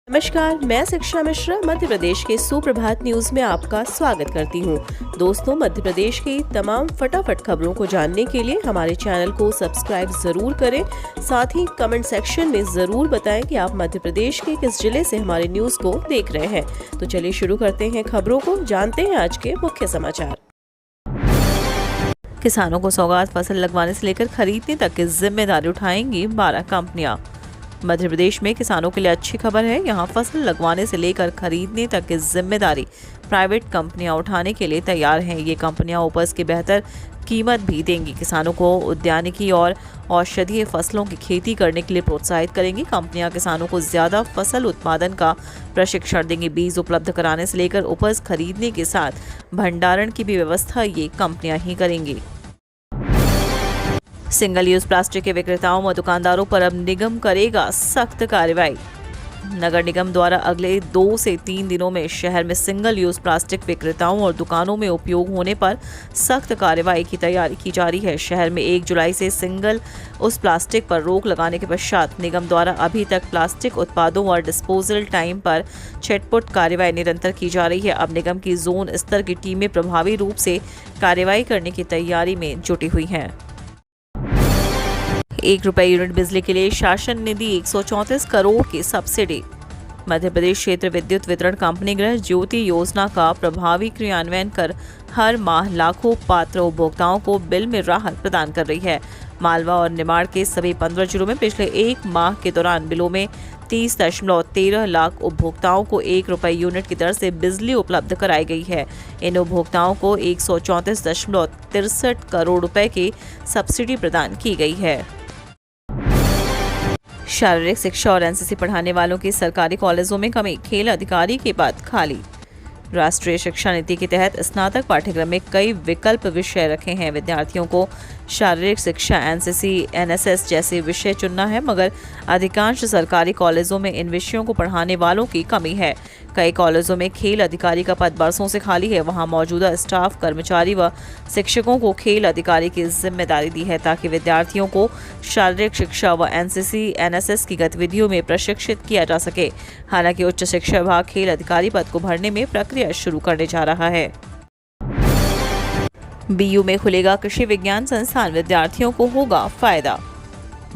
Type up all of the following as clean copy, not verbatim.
नमस्कार, मैं शिक्षा मिश्रा मध्य प्रदेश के सुप्रभात न्यूज में आपका स्वागत करती हूँ। दोस्तों, मध्य प्रदेश की तमाम फटाफट खबरों को जानने के लिए हमारे चैनल को सब्सक्राइब जरूर करें। साथ ही कमेंट सेक्शन में जरूर बताएं कि आप मध्य प्रदेश के किस जिले से हमारे न्यूज को देख रहे हैं। तो चलिए शुरू करते हैं खबरों को, जानते हैं आज के मुख्य समाचार। किसानों को सौगात फसल लगवाने से लेकर खरीदने तक की जिम्मेदारी उठाएंगी 12 कंपनियां। मध्य प्रदेश में किसानों के लिए अच्छी खबर है। यहाँ फसल लगवाने से लेकर खरीदने तक की जिम्मेदारी प्राइवेट कंपनियां उठाने के लिए तैयार हैं। ये कंपनियां उपज की बेहतर कीमत भी देंगी। किसानों को उद्यानिकी और औषधीय फसलों की खेती करने के लिए प्रोत्साहित करेंगी। कंपनियां किसानों को ज्यादा फसल उत्पादन का प्रशिक्षण देंगी। बीज उपलब्ध कराने से लेकर उपज खरीदने के साथ भंडारण की भी व्यवस्था ये कंपनियां ही करेंगी। सिंगल यूज प्लास्टिक के विक्रेताओं व दुकानदारों पर अब निगम करेगा सख्त कार्रवाई। नगर निगम द्वारा अगले 2 से 3 दिनों में शहर में सिंगल यूज प्लास्टिक विक्रेताओं और दुकानों में उपयोग होने पर सख्त कार्रवाई की तैयारी की जा रही है। शहर में 1 जुलाई से सिंगल उस प्लास्टिक पर रोक लगाने के पश्चात निगम द्वारा अभी तक प्लास्टिक उत्पादों और डिस्पोजल टाइम पर छिटपुट कार्रवाई निरंतर की जा रही है। अब निगम की जोन स्तर की टीमें प्रभावी रूप से कार्रवाई करने की तैयारी में जुटी हुई हैं। ₹1 यूनिट बिजली के लिए शासन ने दी 134 करोड़ की सब्सिडी। मध्य प्रदेश क्षेत्र विद्युत वितरण कंपनी गृह ज्योति योजना का प्रभावी क्रियान्वयन कर हर माह लाखों पात्र उपभोक्ताओं को बिल में राहत प्रदान कर रही है। मालवा और निमाड़ के सभी 15 जिलों में पिछले 1 माह के दौरान बिलों में 30.13 लाख उपभोक्ताओं को ₹1 यूनिट की दर से बिजली उपलब्ध कराई गई है। इन उपभोक्ताओं को 134.63 करोड़ रुपए की सब्सिडी प्रदान की गई है। शारीरिक शिक्षा और एनसीसी पढ़ाने वालों की सरकारी कॉलेजों में कमी, खेल अधिकारी के पद खाली। राष्ट्रीय शिक्षा नीति के तहत स्नातक पाठ्यक्रम में कई विकल्प विषय रखे हैं। विद्यार्थियों को शारीरिक शिक्षा, एनसीसी, एनएसएस जैसे विषय चुनना है, मगर अधिकांश सरकारी कॉलेजों में इन विषयों को पढ़ाने वालों की कमी है। कई कॉलेजों में खेल अधिकारी का पद बरसों से खाली है। वहां मौजूदा स्टाफ, कर्मचारी व शिक्षकों को खेल अधिकारी की जिम्मेदारी दी है ताकि विद्यार्थियों को शारीरिक शिक्षा व एनसीसी, एनएसएस की गतिविधियों में प्रशिक्षित किया जा सके। हालांकि उच्च शिक्षा विभाग खेल अधिकारी पद को भरने में प्रक्रिया शुरू करने जा रहा है। बीयू में खुलेगा कृषि विज्ञान संस्थान, विद्यार्थियों को होगा फायदा।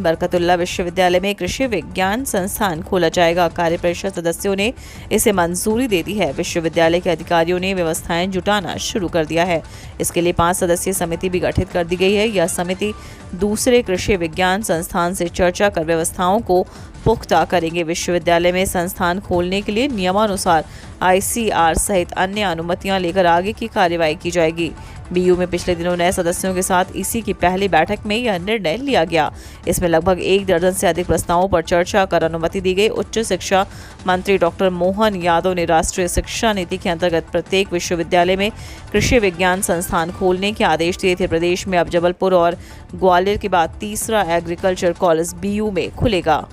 बरकतुल्लाह विश्वविद्यालय में कृषि विज्ञान संस्थान खोला जाएगा। कार्य परिषद सदस्यों ने इसे मंजूरी दे दी है। विश्वविद्यालय के अधिकारियों ने व्यवस्थाएं जुटाना शुरू कर दिया है। इसके लिए 5 सदस्यीय समिति भी गठित कर दी गई है। यह समिति दूसरे कृषि विज्ञान संस्थान से चर्चा कर व्यवस्थाओं को पुख्ता करेंगे। विश्वविद्यालय में संस्थान खोलने के लिए नियमानुसार ICR सहित अन्य अनुमतियां लेकर आगे की कार्यवाही की जाएगी। बीयू में पिछले दिनों नए सदस्यों के साथ इसी की पहली बैठक में यह निर्णय लिया गया। इसमें लगभग 1 दर्जन से अधिक प्रस्तावों पर चर्चा कर अनुमति दी गई। उच्च शिक्षा मंत्री डॉक्टर मोहन यादव ने राष्ट्रीय शिक्षा नीति के अंतर्गत प्रत्येक विश्वविद्यालय में कृषि विज्ञान संस्थान खोलने के आदेश दिए थे। प्रदेश में अब जबलपुर और ग्वालियर के बाद तीसरा एग्रीकल्चर कॉलेज बीयू में खुलेगा।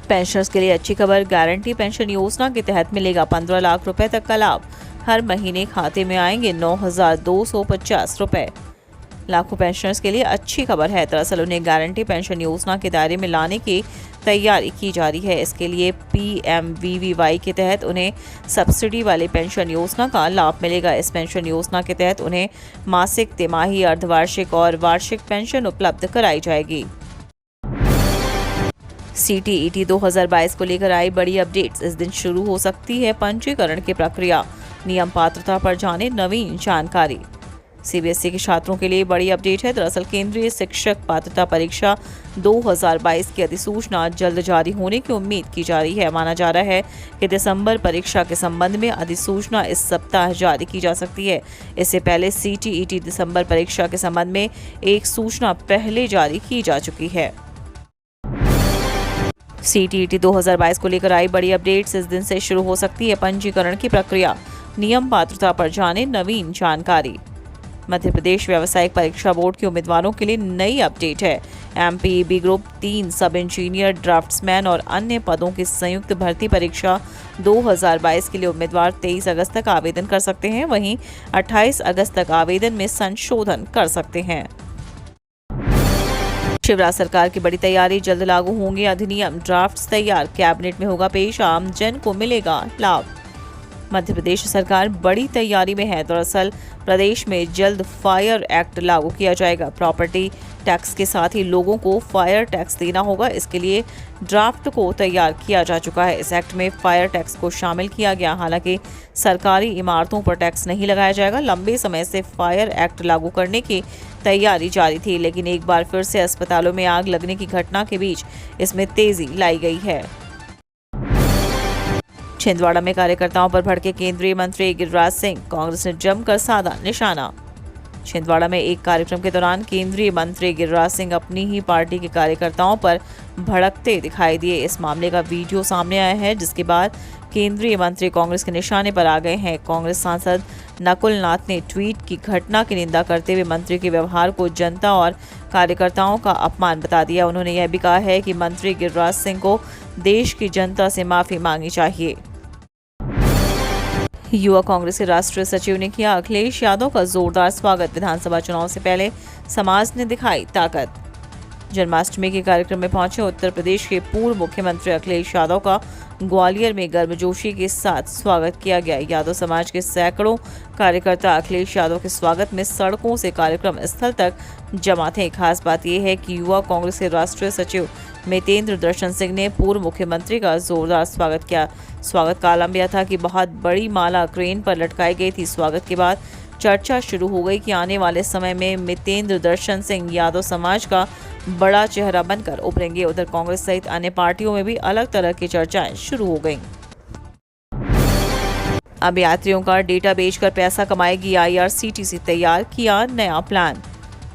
पेंशनर्स के लिए अच्छी खबर, गारंटी पेंशन योजना के तहत मिलेगा 15 लाख रुपए तक का लाभ। हर महीने खाते में आएंगे 9,250 रुपए। लाखों पेंशनर्स के लिए अच्छी खबर है। दरअसल उन्हें गारंटी पेंशन योजना के दायरे में लाने की तैयारी की जा रही है। इसके लिए PMVVY के तहत उन्हें सब्सिडी वाले पेंशन योजना का लाभ मिलेगा। इस पेंशन योजना के तहत उन्हें मासिक, तिमाही, अर्धवार्षिक और वार्षिक पेंशन उपलब्ध कराई जाएगी। CTET 2022 को लेकर आई बड़ी अपडेट्स। इस दिन शुरू हो सकती है पंजीकरण की प्रक्रिया। नियम पात्रता पर जाने नवीन जानकारी। CBSE के छात्रों के लिए बड़ी अपडेट है। दरअसल केंद्रीय शिक्षक पात्रता परीक्षा 2022 की अधिसूचना जल्द जारी होने की उम्मीद की जा रही है। माना जा रहा है कि दिसंबर परीक्षा के संबंध में अधिसूचना इस सप्ताह जारी की जा सकती है। इससे पहले CTET दिसंबर परीक्षा के संबंध में एक सूचना पहले जारी की जा चुकी है। CTET 2022 को लेकर आई बड़ी अपडेट्स। इस दिन से शुरू हो सकती है पंजीकरण की प्रक्रिया। नियम पात्रता पर जाने नवीन जानकारी। मध्य प्रदेश व्यावसायिक परीक्षा बोर्ड के उम्मीदवारों के लिए नई अपडेट है। MPEB ग्रुप 3 सब इंजीनियर, ड्राफ्ट्समैन और अन्य पदों की संयुक्त भर्ती परीक्षा 2022 के लिए उम्मीदवार 23 अगस्त तक आवेदन कर सकते हैं। वहीं 28 अगस्त तक आवेदन में संशोधन कर सकते हैं। शिवराज सरकार की बड़ी तैयारी, जल्द लागू होंगे अधिनियम, ड्राफ्ट्स तैयार, कैबिनेट में होगा पेश, आम जन को मिलेगा लाभ। मध्य प्रदेश सरकार बड़ी तैयारी में है। दरअसल प्रदेश में जल्द फायर एक्ट लागू किया जाएगा। प्रॉपर्टी टैक्स के साथ ही लोगों को फायर टैक्स देना होगा। इसके लिए ड्राफ्ट को तैयार किया जा चुका है। इस एक्ट में फायर टैक्स को शामिल किया गया। हालांकि सरकारी इमारतों पर टैक्स नहीं लगाया जाएगा। लंबे समय से फायर एक्ट लागू करने की तैयारी जारी थी, लेकिन एक बार फिर से अस्पतालों में आग लगने की घटना के बीच इसमें तेजी लाई गई है। छिंदवाड़ा में कार्यकर्ताओं पर भड़के केंद्रीय मंत्री गिरिराज सिंह, कांग्रेस ने जमकर साधा निशाना। छिंदवाड़ा में एक कार्यक्रम के दौरान केंद्रीय मंत्री गिरिराज सिंह अपनी ही पार्टी के कार्यकर्ताओं पर भड़कते दिखाई दिए। इस मामले का वीडियो सामने आया है, जिसके बाद केंद्रीय मंत्री कांग्रेस के निशाने पर आ गए हैं। कांग्रेस सांसद नकुल नाथ ने ट्वीट की घटना की निंदा करते हुए मंत्री के व्यवहार को जनता और कार्यकर्ताओं का अपमान बता दिया। उन्होंने यह भी कहा है कि मंत्री गिरिराज सिंह को देश की जनता से माफी मांगनी चाहिए। युवा कांग्रेस के राष्ट्रीय सचिव ने किया अखिलेश यादव का जोरदार स्वागत। विधानसभा चुनाव से पहले समाज ने दिखाई ताकत। जन्माष्टमी के कार्यक्रम में पहुंचे उत्तर प्रदेश के पूर्व मुख्यमंत्री अखिलेश यादव का ग्वालियर में गर्मजोशी के साथ स्वागत किया गया। यादव समाज के सैकड़ों कार्यकर्ता अखिलेश यादव के स्वागत में सड़कों से कार्यक्रम स्थल तक जमा थे। खास बात यह है कि युवा कांग्रेस के राष्ट्रीय सचिव मितेंद्र दर्शन सिंह ने पूर्व मुख्यमंत्री का जोरदार स्वागत किया। स्वागत का आलम यह था कि बहुत बड़ी माला क्रेन पर लटकाई गई थी। स्वागत के बाद चर्चा शुरू हो गई कि आने वाले समय में मितेंद्र दर्शन सिंह यादव समाज का बड़ा चेहरा बनकर उभरेंगे। उधर कांग्रेस सहित अन्य पार्टियों में भी अलग तरह की चर्चाएं शुरू हो गईं। अब यात्रियों का डेटा बेचकर पैसा कमाएगी IRCTC, तैयार किया नया प्लान।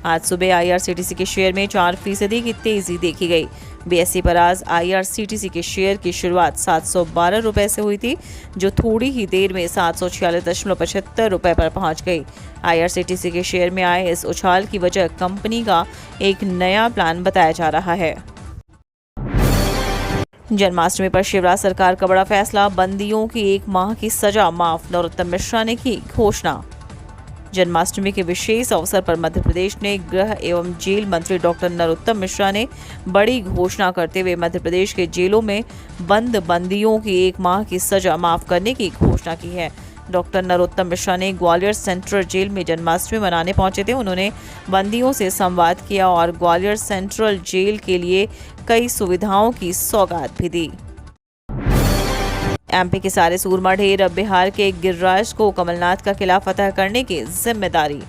आज सुबह IRCTC के शेयर में 4% की तेजी देखी गई। BSE पर आज IRCTC के शेयर की शुरुआत 712 रुपए से हुई थी, जो थोड़ी ही देर में 746.75 रुपए पर पहुंच गई। IRCTC के शेयर में आए इस उछाल की वजह कंपनी का एक नया प्लान बताया जा रहा है। जन्माष्टमी पर शिवराज सरकार का बड़ा फैसला, बंदियों की 1 माह की सजा माफ, नरोत्तम मिश्रा ने की घोषणा। जन्माष्टमी के विशेष अवसर पर मध्य प्रदेश ने गृह एवं जेल मंत्री डॉक्टर नरोत्तम मिश्रा ने बड़ी घोषणा करते हुए मध्य प्रदेश के जेलों में बंद बंदियों की 1 माह की सजा माफ करने की घोषणा की है। डॉक्टर नरोत्तम मिश्रा ने ग्वालियर सेंट्रल जेल में जन्माष्टमी मनाने पहुंचे थे। उन्होंने बंदियों से संवाद किया और ग्वालियर सेंट्रल जेल के लिए कई सुविधाओं की सौगात भी दी। MP के सारे सूरमा ढेर, अब बिहार के गिरिराज को कमलनाथ का किला फतह करने की जिम्मेदारी।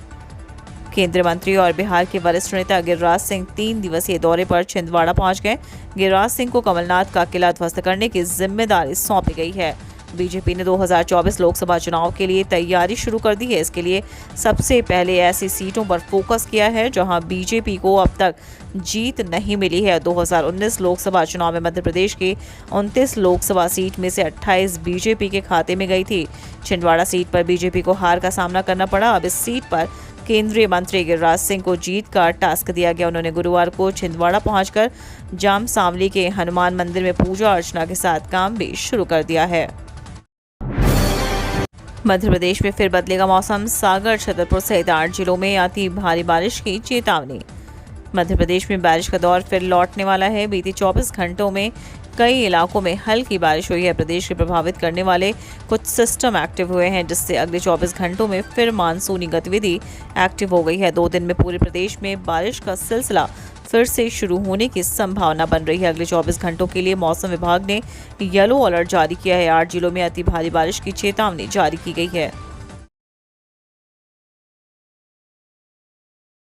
केंद्रीय मंत्री और बिहार के वरिष्ठ नेता गिरिराज सिंह 3 दिवसीय दौरे पर छिंदवाड़ा पहुंच गए। गिरिराज सिंह को कमलनाथ का किला ध्वस्त करने की जिम्मेदारी सौंपी गई है। बीजेपी ने 2024 लोकसभा चुनाव के लिए तैयारी शुरू कर दी है। इसके लिए सबसे पहले ऐसी सीटों पर फोकस किया है जहां बीजेपी को अब तक जीत नहीं मिली है। 2019 लोकसभा चुनाव में मध्य प्रदेश की 29 लोकसभा सीट में से 28 बीजेपी के खाते में गई थी। छिंदवाड़ा सीट पर बीजेपी को हार का सामना करना पड़ा। अब इस सीट पर केंद्रीय मंत्री गिरिराज सिंह को जीत का टास्क दिया गया। उन्होंने गुरुवार को छिंदवाड़ा पहुंचकर जाम सांवली के हनुमान मंदिर में पूजा अर्चना के साथ काम भी शुरू कर दिया है। मध्य प्रदेश में फिर बदलेगा मौसम, सागर, छतरपुर सहित 8 जिलों में अति भारी बारिश की चेतावनी। मध्य प्रदेश में बारिश का दौर फिर लौटने वाला है। बीते 24 घंटों में कई इलाकों में हल्की बारिश हुई है। प्रदेश के प्रभावित करने वाले कुछ सिस्टम एक्टिव हुए हैं, जिससे अगले 24 घंटों में फिर मानसूनी गतिविधि एक्टिव हो गई है। 2 दिन में पूरे प्रदेश में बारिश का सिलसिला फिर से शुरू होने की संभावना बन रही है। अगले 24 घंटों के लिए मौसम विभाग ने येलो अलर्ट जारी किया है। 8 जिलों में अति भारी बारिश की चेतावनी जारी की गई है।